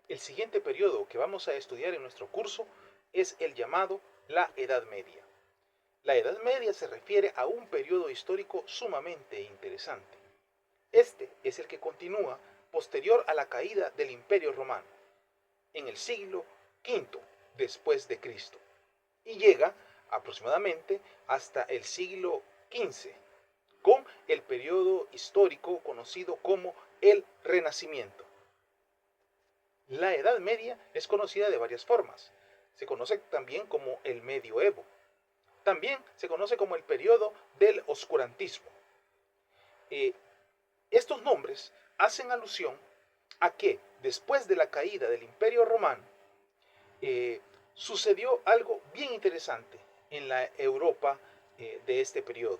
El siguiente periodo que vamos a estudiar en nuestro curso es el llamado la Edad Media. La Edad Media se refiere a un periodo histórico sumamente interesante. Este es el que continúa posterior a la caída del Imperio Romano, en el siglo V después de Cristo, y llega aproximadamente hasta el siglo XV, con el periodo histórico conocido como el Renacimiento. La Edad Media es conocida de varias formas. Se conoce también como el Medioevo. También se conoce como el periodo del oscurantismo. Eh, Estos nombres hacen alusión a que después de la caída del Imperio Romano eh, sucedió algo bien interesante en la Europa de este periodo.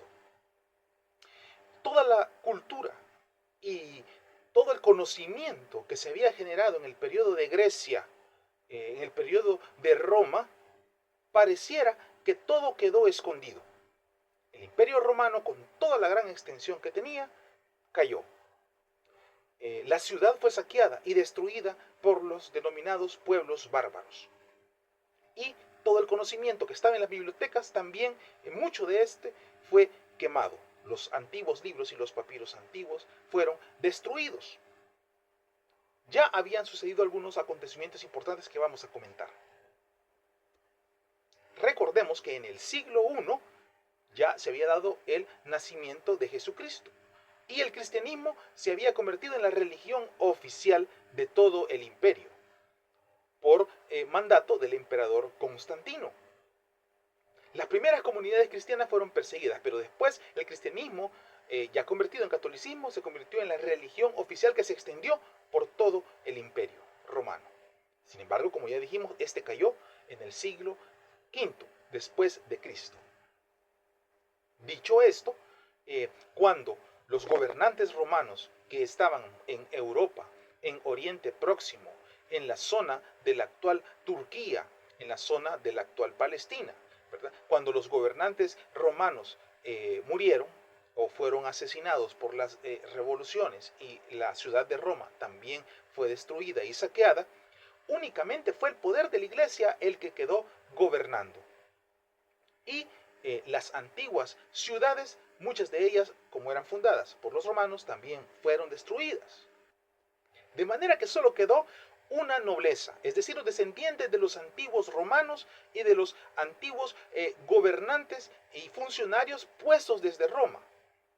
Toda la cultura y todo el conocimiento que se había generado en el periodo de Grecia, en el periodo de Roma, pareciera que todo quedó escondido. El Imperio Romano, con toda la gran extensión que tenía, cayó. La ciudad fue saqueada y destruida por los denominados pueblos bárbaros. Y todo el conocimiento que estaba en las bibliotecas también, mucho de este fue quemado. Los antiguos libros y los papiros antiguos fueron destruidos. Ya habían sucedido algunos acontecimientos importantes que vamos a comentar. Recordemos que en el siglo I ya se había dado el nacimiento de Jesucristo y el cristianismo se había convertido en la religión oficial de todo el imperio por mandato del emperador Constantino. Las primeras comunidades cristianas fueron perseguidas, pero después el cristianismo, ya convertido en catolicismo, se convirtió en la religión oficial que se extendió por todo el imperio romano. Sin embargo, como ya dijimos, este cayó en el siglo V después de Cristo. Dicho esto, cuando los gobernantes romanos que estaban en Europa, en Oriente Próximo, en la zona de la actual Turquía, en la zona de la actual Palestina, ¿verdad? Cuando los gobernantes romanos murieron o fueron asesinados por las revoluciones y la ciudad de Roma también fue destruida y saqueada, únicamente fue el poder de la iglesia el que quedó gobernando. Y las antiguas ciudades, muchas de ellas, como eran fundadas por los romanos, también fueron destruidas. De manera que solo quedó una nobleza, es decir, los descendientes de los antiguos romanos y de los antiguos gobernantes y funcionarios puestos desde Roma.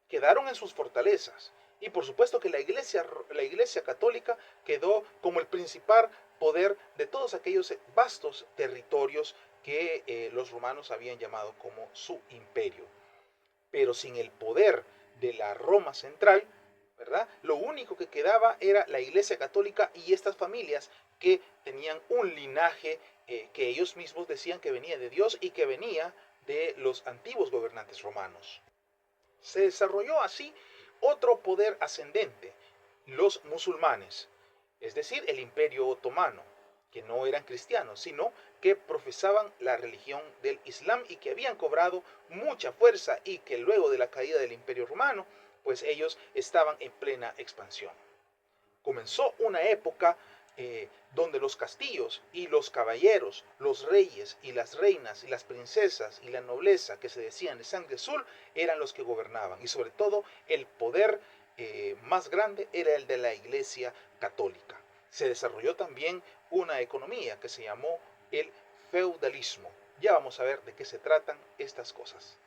Quedaron en sus fortalezas. Y por supuesto que la iglesia católica quedó como el principal poder de todos aquellos vastos territorios que los romanos habían llamado como su imperio. Pero sin el poder de la Roma central, ¿verdad? Lo único que quedaba era la iglesia católica y estas familias que tenían un linaje que ellos mismos decían que venía de Dios y que venía de los antiguos gobernantes romanos. Se desarrolló así otro poder ascendente, los musulmanes, es decir, el imperio otomano, que no eran cristianos, sino que profesaban la religión del Islam y que habían cobrado mucha fuerza y que luego de la caída del imperio romano, pues ellos estaban en plena expansión. Comenzó una época donde los castillos y los caballeros, los reyes y las reinas y las princesas y la nobleza que se decían de sangre azul eran los que gobernaban y sobre todo el poder más grande era el de la iglesia católica. Se desarrolló también una economía que se llamó el feudalismo. Ya vamos a ver de qué se tratan estas cosas.